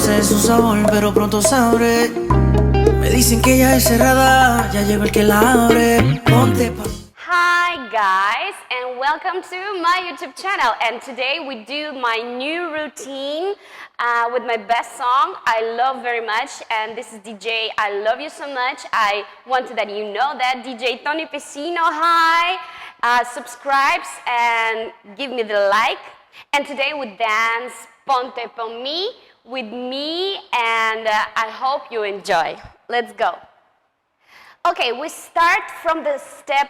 sé su sabor, pero pronto sabré. Me dicen que ella es cerrada, ya llegó el que la abre. Ponte pa. Hi guys, and welcome to my YouTube channel. And today we do my new routine with my best song I love very much. And this is DJ I Love You So Much. I wanted that you know that. DJ Tony Pecino, hi. Subscribes and give me the like. And today we dance Ponte Pa Mi with me, and I hope you enjoy. Let's go. Okay, we start from the step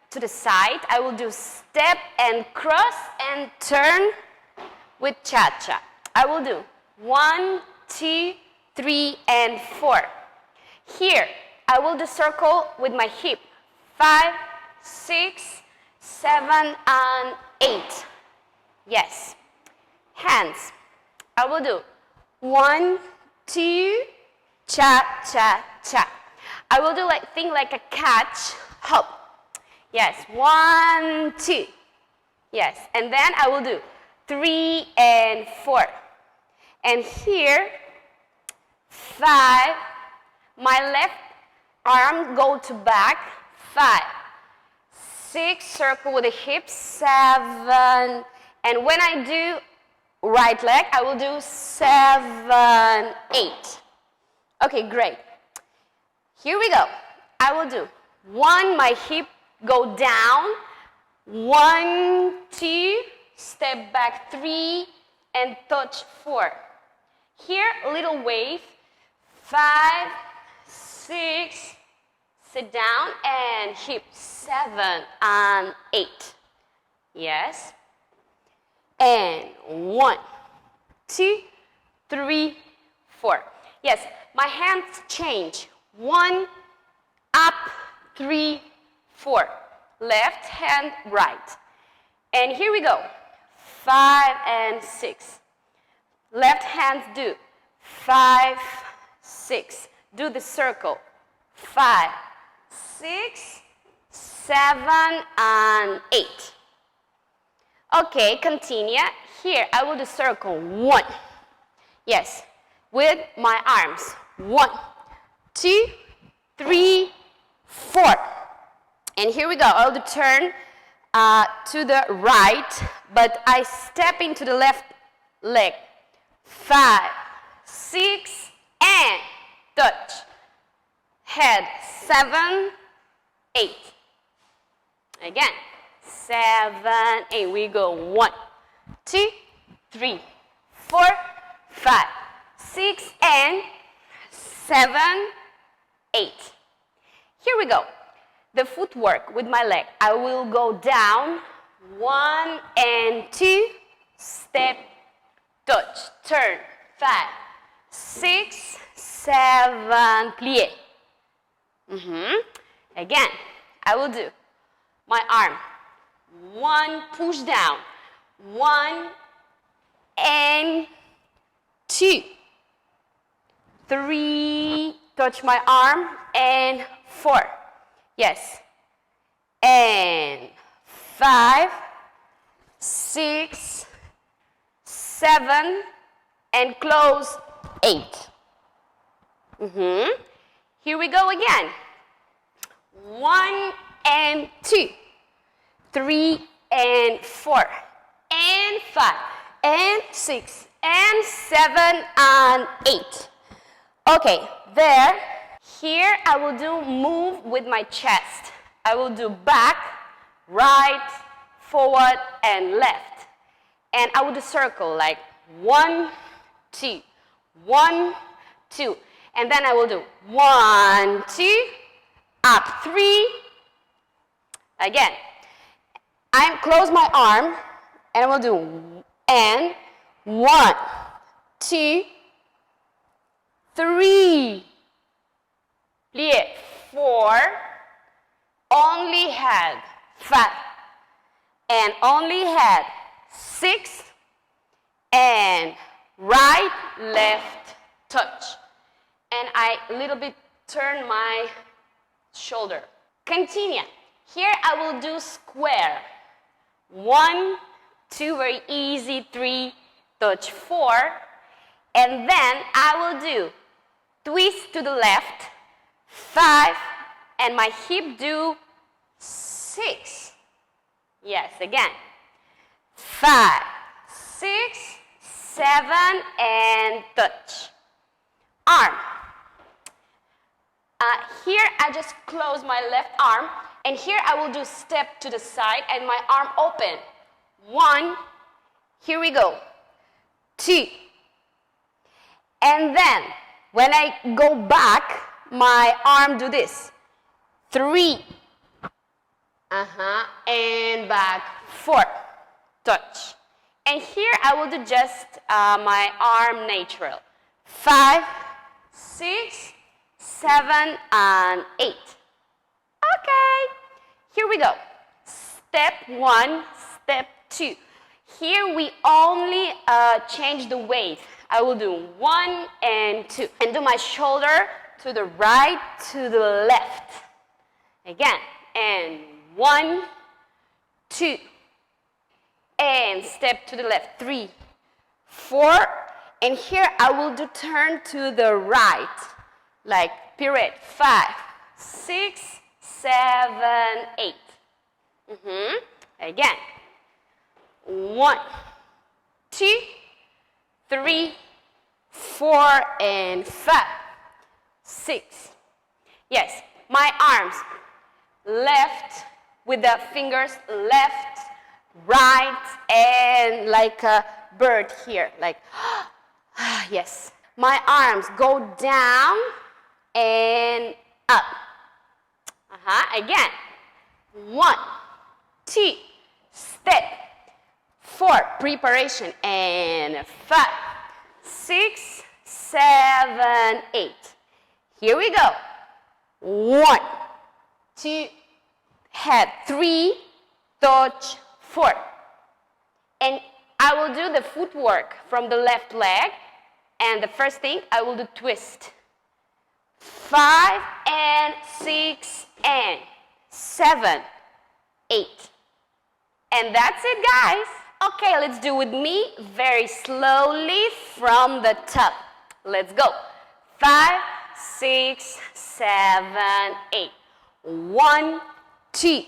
to the side. I will do step and cross and turn with cha-cha. I will do 1, 2, 3, and 4. Here, I will do circle with my hip. 5, 6, 7, and 8. Yes. Hands. I will do 1, 2, cha-cha-cha. I will do thing like a catch, hop. Yes, 1, 2. Yes, and then I will do 3 and 4. And here, 5. My left arm go to back. 5, 6. Circle with the hips. 7. And when I do right leg, I will do 7, 8. Okay, great. Here we go. I will do 1, my hip go down, 1, 2, step back 3, and touch 4. Here, a little wave, 5, 6, sit down, and hip 7 and 8. Yes. And 1, 2, 3, 4. Yes, my hands change. 1, up, 3, 4. Left hand, right. And here we go. 5 and 6. Left hand do 5, 6. Do the circle. 5, 6, 7, and 8. Okay, continue. Here, I will do circle. 1. Yes, with my arms. 1, 2, 3, 4. And here we go. I'll do turn to the right, but I step into the left leg. 5, 6, and touch. Head 7, 8. Again. 7, 8. We go 1, 2, 3, 4, 5, 6, and 7, 8. Here we go. The footwork with my leg. I will go down 1 and 2, step, touch, turn, 5, 6, 7, plie. Again, I will do my arm. 1, push down. 1 and 2. 3, touch my arm, and 4. Yes. And 5, 6, 7, and close 8. Here we go again. 1 and 2. 3 and 4. And 5. And 6. And 7 and 8. Okay, there. Here I will do move with my chest. I will do back, right, forward, and left. And I will do circle like 1, 2, 1, 2. And then I will do 1, 2, up 3. Again. I close my arm and I will do and 1, 2, 3. Plie 4, only head 5, and only head 6, and right, left, touch. And I little bit turn my shoulder. Continue. Here I will do square. 1, 2, very easy, 3, touch 4, And then I will do twist to the left, 5, and my hip do 6. Yes, again. 5, 6, 7, and touch. Arm. Here I just close my left arm, and here I will do step to the side and my arm open. 1, here we go. 2. And then when I go back, my arm do this. 3. And back. 4. Touch. And here I will do just my arm natural. 5, 6, 7, and 8. Okay. Here we go. Step 1, step 2. Here we only change the weight. I will do 1 and 2. And do my shoulder to the right, to the left. Again. And 1, 2. And step to the left. 3, 4. And here I will do turn to the right. Like pirouette. 5, 6, 7, 8. Again. 1, 2, 3, 4, and 5, 6. Yes, my arms. Left with the fingers, left, right, and like a bird here. Like, yes. My arms go down and up. Again. 1, 2, step. 4, preparation, and 5, 6, 7, 8. Here we go. 1, 2, head. 3, touch. 4. And I will do the footwork from the left leg. And the first thing, I will do twist. 5, and 6, and 7, 8. And that's it, guys. Okay, let's do with me very slowly from the top. Let's go. 5, 6, 7, 8. 1, 2,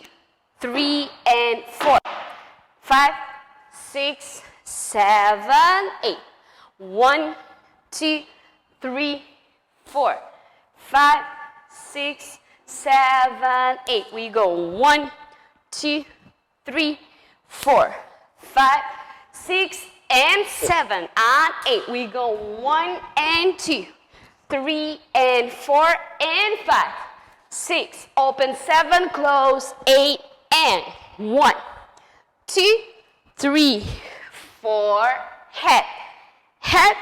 3, and 4. 5, 6, 7, 8. 1, 2, 3, 4. 5, 6, 7, 8. We go 1, 2, 3, 4. 5, 6, and 7, and 8. We go 1 and 2, 3 and 4 and 5, 6. Open 7, close 8 and 1, 2, 3, 4. Head, head,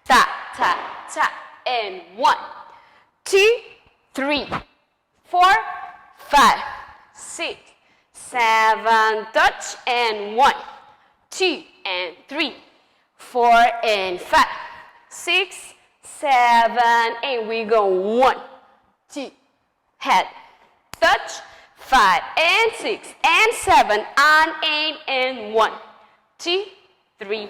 tap, tap, tap, and 1, 2, 3, 4, 5, 6, 7. Touch and 1. 2 and 3, 4 and 5, 6, 7, and we go 1, 2, head, touch, 5 and 6 and 7 and 8 and 1, 2, 3.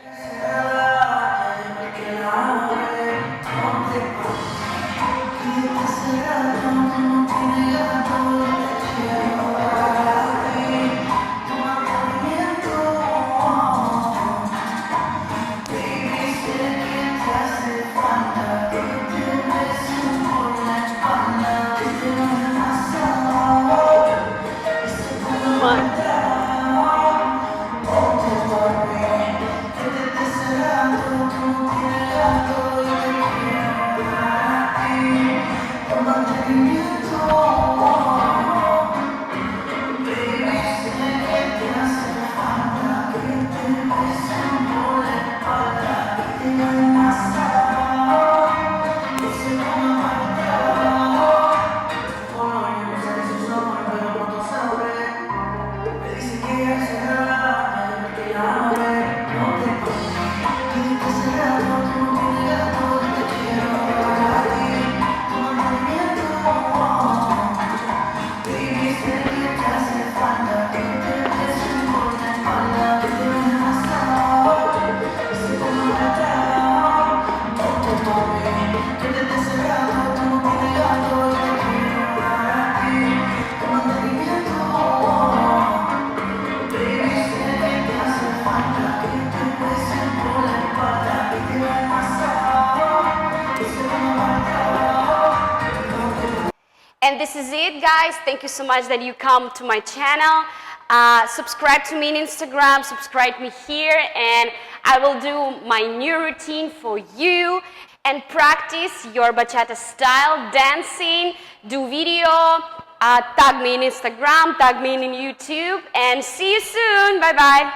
Que desde ese rato tú no tienes gato y te quiero dar a ti. Tu mantenimiento, baby, sé que te hace falta. Que te pesen por la espalda y te va pasado. Y se van a trabajo. And this is it, guys. Thank you so much that you come to my channel. Subscribe to me on Instagram, subscribe me here, and I will do my new routine for you and practice your bachata style, dancing, do video, tag me on Instagram, tag me on YouTube, and see you soon. Bye-bye.